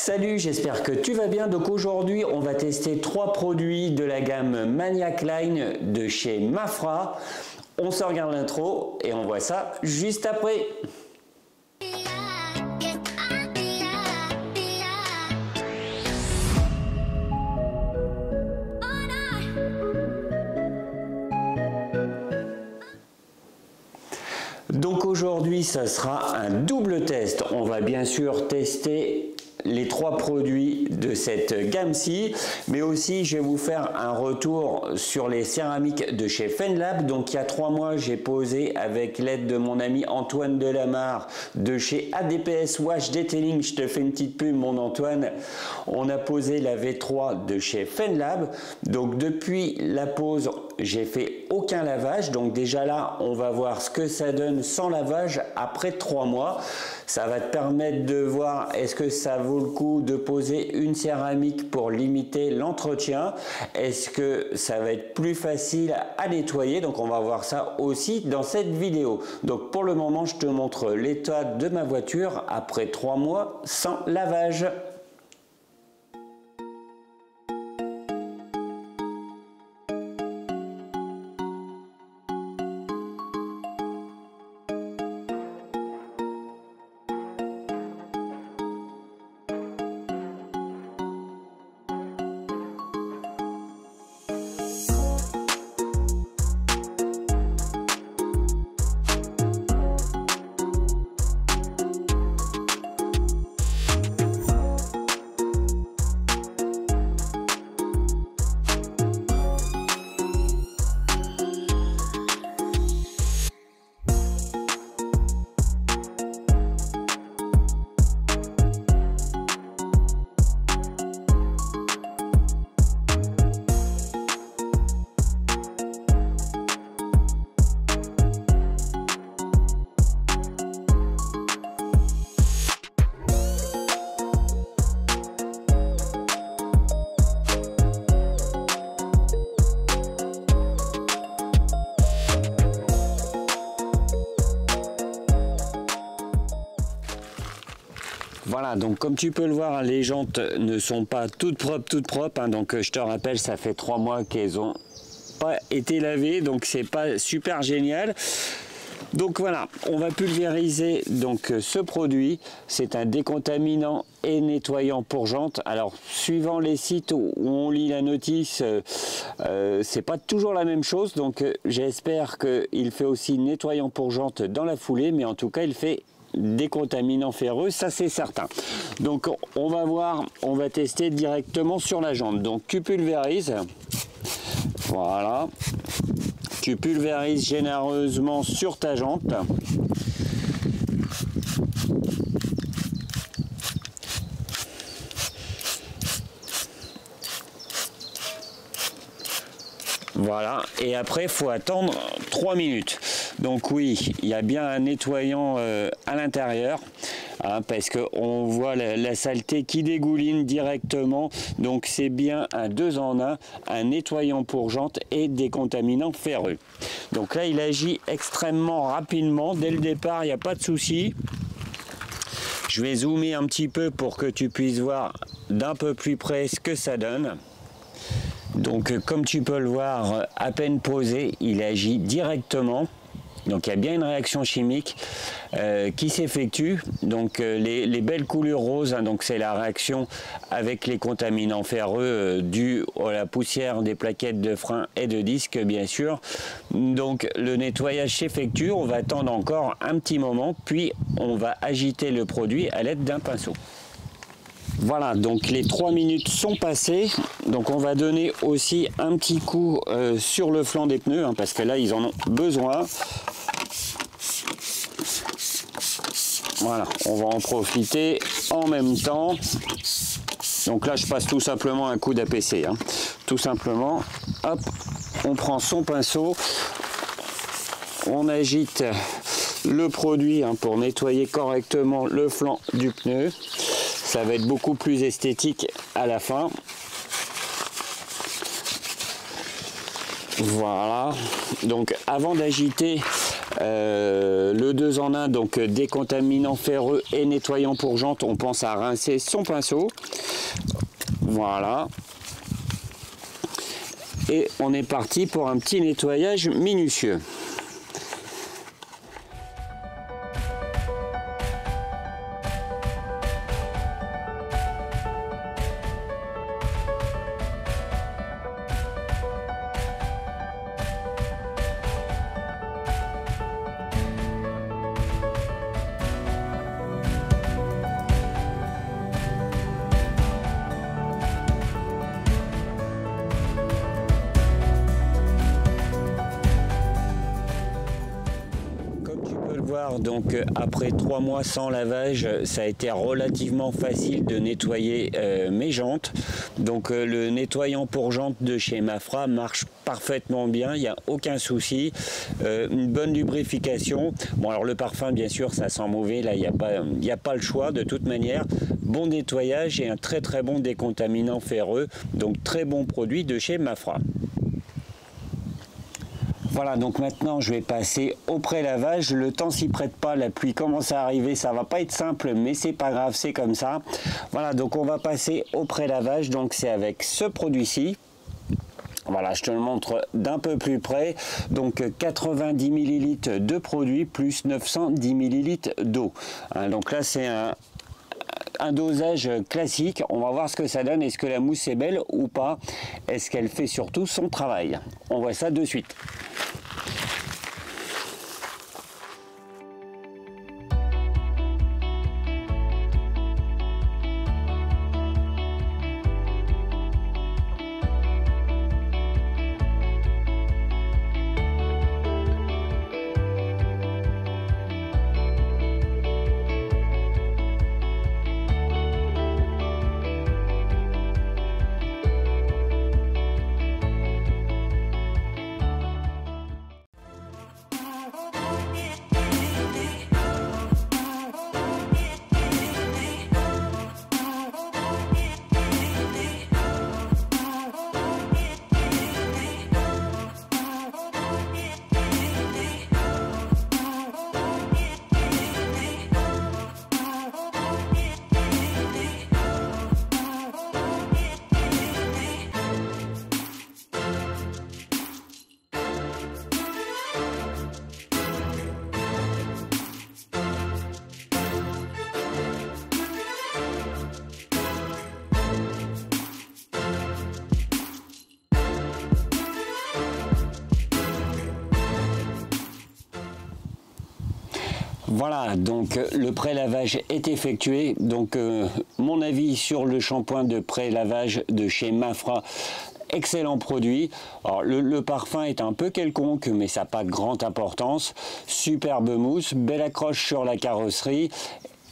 Salut, j'espère que tu vas bien. Donc aujourd'hui, on va tester 3 produits de la gamme Maniac Line de chez Mafra. On se regarde l'intro et on voit ça juste après. Donc aujourd'hui, ça sera un double test. On va bien sûr tester les 3 produits de cette gamme-ci, mais aussi je vais vous faire un retour sur les céramiques de chez Fenlab. Donc il y a 3 mois, j'ai posé avec l'aide de mon ami Antoine Delamarre de chez ADPS Wash Detailing. Je te fais une petite pub, mon Antoine. On a posé la V3 de chez Fenlab. Donc depuis la pose, j'ai fait aucun lavage. Donc déjà là, on va voir ce que ça donne sans lavage après 3 mois. Ça va te permettre de voir est-ce que ça vaut le coup de poser une céramique pour limiter l'entretien. Est-ce que ça va être plus facile à nettoyer? Donc on va voir ça aussi dans cette vidéo. Donc pour le moment, je te montre l'état de ma voiture après 3 mois sans lavage. Voilà, donc comme tu peux le voir, les jantes ne sont pas toutes propres, hein, donc je te rappelle, ça fait 3 mois qu'elles ont pas été lavées, donc c'est pas super génial. Donc voilà, on va pulvériser donc ce produit. C'est un décontaminant et nettoyant pour jantes. Alors suivant les sites où on lit la notice, c'est pas toujours la même chose. Donc j'espère qu'il fait aussi nettoyant pour jantes dans la foulée, mais en tout cas il fait décontaminant ferreux, ça c'est certain. Donc on va voir, on va tester directement sur la jante. Donc tu pulvérises, voilà, tu pulvérises généreusement sur ta jante. Voilà, et après il faut attendre 3 minutes. Donc oui, il y a bien un nettoyant à l'intérieur, hein, parce qu'on voit la saleté qui dégouline directement. Donc c'est bien un 2 en 1, un nettoyant pour jantes et décontaminant ferreux. Donc là, il agit extrêmement rapidement. Dès le départ, il n'y a pas de souci. Je vais zoomer un petit peu pour que tu puisses voir d'un peu plus près ce que ça donne. Donc comme tu peux le voir, à peine posé, il agit directement. Donc il y a bien une réaction chimique qui s'effectue. Donc les belles coulures roses, hein, donc c'est la réaction avec les contaminants ferreux dus à la poussière des plaquettes de frein et de disques, bien sûr. Donc le nettoyage s'effectue, on va attendre encore un petit moment, puis on va agiter le produit à l'aide d'un pinceau. Voilà, donc les 3 minutes sont passées. Donc on va donner aussi un petit coup sur le flanc des pneus, hein, parce que là ils en ont besoin. Voilà, on va en profiter en même temps. Donc là je passe tout simplement un coup d'APC, hein. Tout simplement, hop, on prend son pinceau, on agite le produit, hein, pour nettoyer correctement le flanc du pneu. Ça va être beaucoup plus esthétique à la fin. Voilà, donc avant d'agiter le 2 en 1, donc décontaminant ferreux et nettoyant pour jantes, on pense à rincer son pinceau. Voilà. Et on est parti pour un petit nettoyage minutieux. Donc après 3 mois sans lavage, ça a été relativement facile de nettoyer mes jantes. Donc le nettoyant pour jantes de chez Mafra marche parfaitement bien, il n'y a aucun souci. Une bonne lubrification. Bon, alors le parfum, bien sûr, ça sent mauvais, là il n'y a pas le choix de toute manière. Bon nettoyage et un très bon décontaminant ferreux, donc très bon produit de chez Mafra. Voilà, donc maintenant je vais passer au pré-lavage. Le temps s'y prête pas, la pluie commence à arriver, ça va pas être simple, mais c'est pas grave, c'est comme ça. Voilà, donc on va passer au pré-lavage, donc c'est avec ce produit-ci. Voilà, je te le montre d'un peu plus près. Donc 90 ml de produit plus 910 ml d'eau. Hein, donc là c'est un dosage classique. On va voir ce que ça donne. Est-ce que la mousse est belle ou pas? Est-ce qu'elle fait surtout son travail? On voit ça de suite. Voilà, donc le pré-lavage est effectué. Donc mon avis sur le shampoing de pré-lavage de chez Mafra, excellent produit. Alors, le parfum est un peu quelconque, mais ça n'a pas de grande importance. Superbe mousse, belle accroche sur la carrosserie.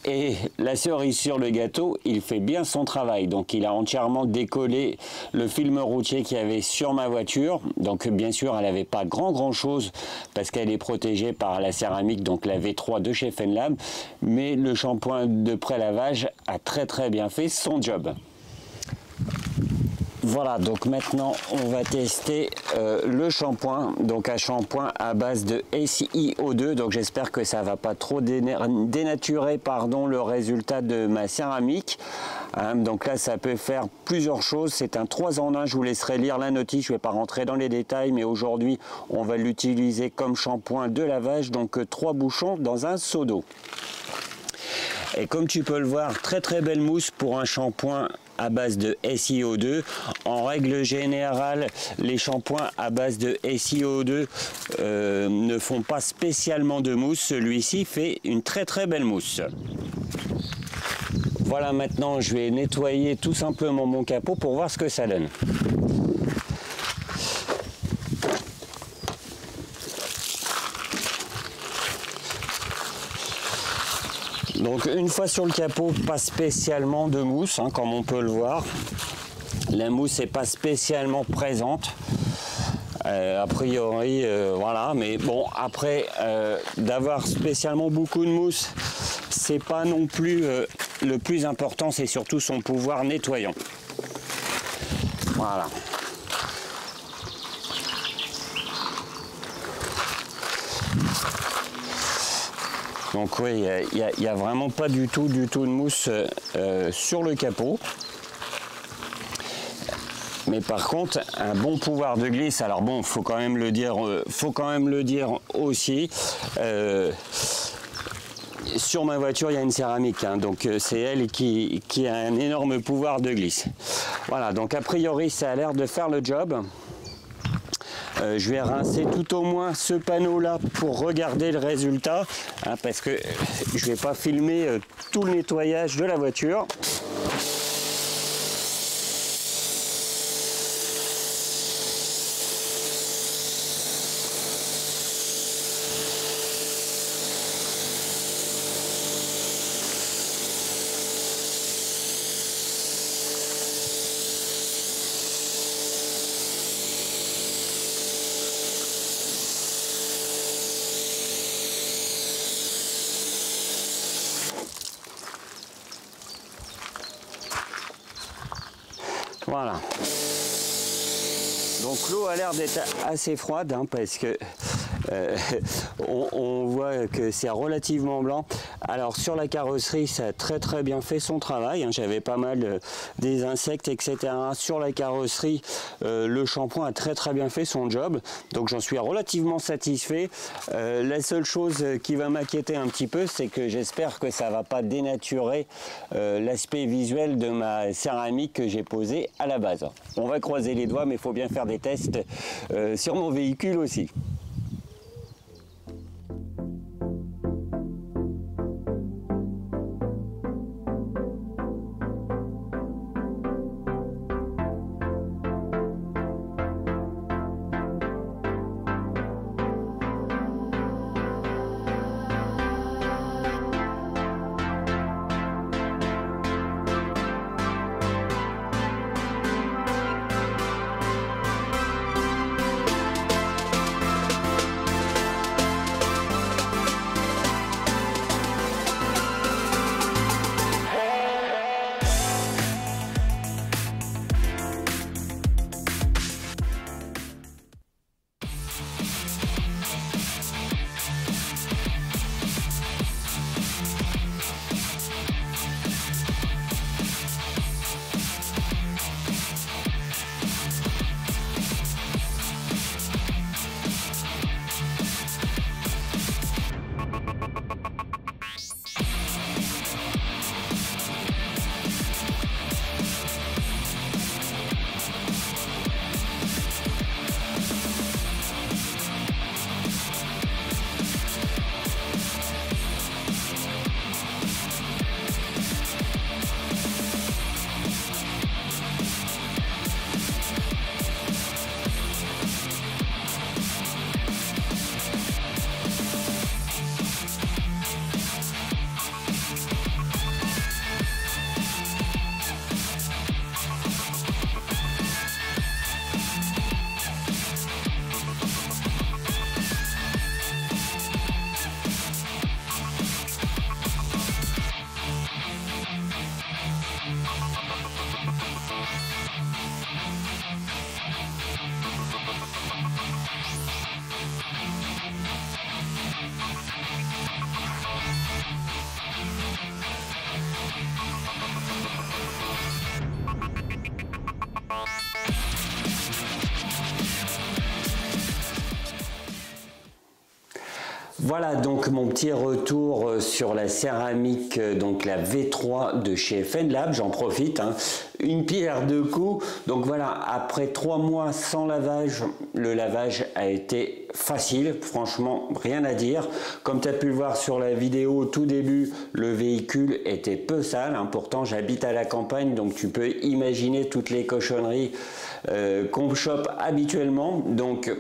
Et la cerise sur le gâteau, il fait bien son travail. Donc il a entièrement décollé le film routier qu'il y avait sur ma voiture. Donc bien sûr, elle n'avait pas grand chose parce qu'elle est protégée par la céramique, donc la V3 de chez Fenlab. Mais le shampoing de pré-lavage a très bien fait son job. Voilà, donc maintenant on va tester le shampoing, donc un shampoing à base de SiO2, donc j'espère que ça va pas trop dénaturer le résultat de ma céramique. Hein, donc là ça peut faire plusieurs choses, c'est un 3 en 1, je vous laisserai lire la notice, je ne vais pas rentrer dans les détails, mais aujourd'hui on va l'utiliser comme shampoing de lavage, donc 3 bouchons dans un seau d'eau. Et comme tu peux le voir, très belle mousse pour un shampoing à base de SiO2. En règle générale, les shampoings à base de SiO2 ne font pas spécialement de mousse. Celui-ci fait une très belle mousse. Voilà, maintenant je vais nettoyer tout simplement mon capot pour voir ce que ça donne. Donc une fois sur le capot, pas spécialement de mousse, hein, comme on peut le voir. La mousse n'est pas spécialement présente. A priori, voilà, mais bon, après, d'avoir spécialement beaucoup de mousse, c'est pas non plus le plus important, c'est surtout son pouvoir nettoyant. Voilà. Donc oui, il n'y a vraiment pas du tout de mousse sur le capot. Mais par contre, un bon pouvoir de glisse. Alors bon, faut quand même le dire aussi. Sur ma voiture, il y a une céramique, hein, donc c'est elle qui a un énorme pouvoir de glisse. Voilà, donc a priori, ça a l'air de faire le job. Je vais rincer tout au moins ce panneau-là pour regarder le résultat, hein, parce que je ne vais pas filmer tout le nettoyage de la voiture. Voilà. Donc l'eau a l'air d'être assez froide, hein, parce que on voit que c'est relativement blanc. Alors sur la carrosserie, ça a très bien fait son travail, hein. J'avais pas mal des insectes, etc. Sur la carrosserie, le shampoing a très bien fait son job. Donc j'en suis relativement satisfait. La seule chose qui va m'inquiéter un petit peu, c'est que j'espère que ça va pas dénaturer l'aspect visuel de ma céramique que j'ai posée à la base. On va croiser les doigts, mais il faut bien faire des tests sur mon véhicule aussi. Voilà donc mon petit retour sur la céramique, donc la V3 de chez FenLab. J'en profite, hein. Une pierre deux coups. Donc voilà, après 3 mois sans lavage, le lavage a été facile, franchement rien à dire. Comme tu as pu le voir sur la vidéo au tout début, le véhicule était peu sale, hein. Pourtant j'habite à la campagne, donc tu peux imaginer toutes les cochonneries qu'on chope habituellement. Donc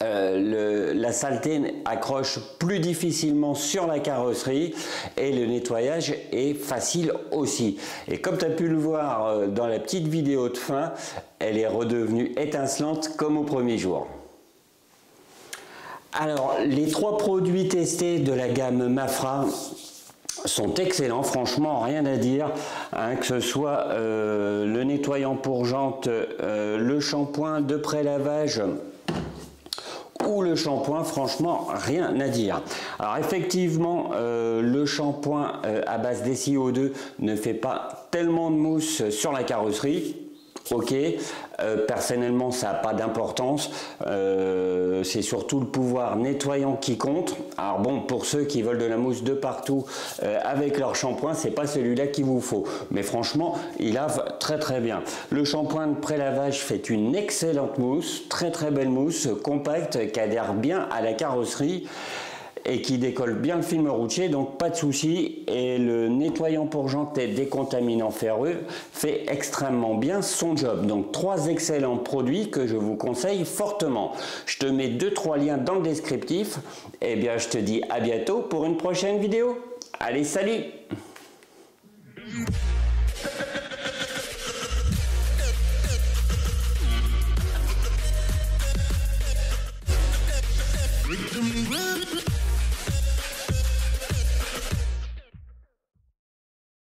la saleté accroche plus difficilement sur la carrosserie et le nettoyage est facile aussi. Et comme tu as pu le voir dans la petite vidéo de fin, elle est redevenue étincelante comme au premier jour. Alors, les 3 produits testés de la gamme Mafra sont excellents, franchement rien à dire, hein, que ce soit le nettoyant pour jantes, le shampoing de pré-lavage ou le shampoing, franchement rien à dire. Alors effectivement le shampoing à base d'SiO2 ne fait pas tellement de mousse sur la carrosserie. Ok, personnellement ça n'a pas d'importance, c'est surtout le pouvoir nettoyant qui compte. Alors bon, pour ceux qui veulent de la mousse de partout avec leur shampoing, c'est pas celui-là qu'il vous faut, mais franchement il lave très très bien. Le shampoing de pré-lavage fait une excellente mousse, très très belle mousse, compacte, qui adhère bien à la carrosserie et qui décolle bien le film routier, donc pas de souci. Et le nettoyant pour jantes et décontaminant ferreux fait extrêmement bien son job. Donc 3 excellents produits que je vous conseille fortement. Je te mets 2-3 liens dans le descriptif. Et bien je te dis à bientôt pour une prochaine vidéo. Allez, salut!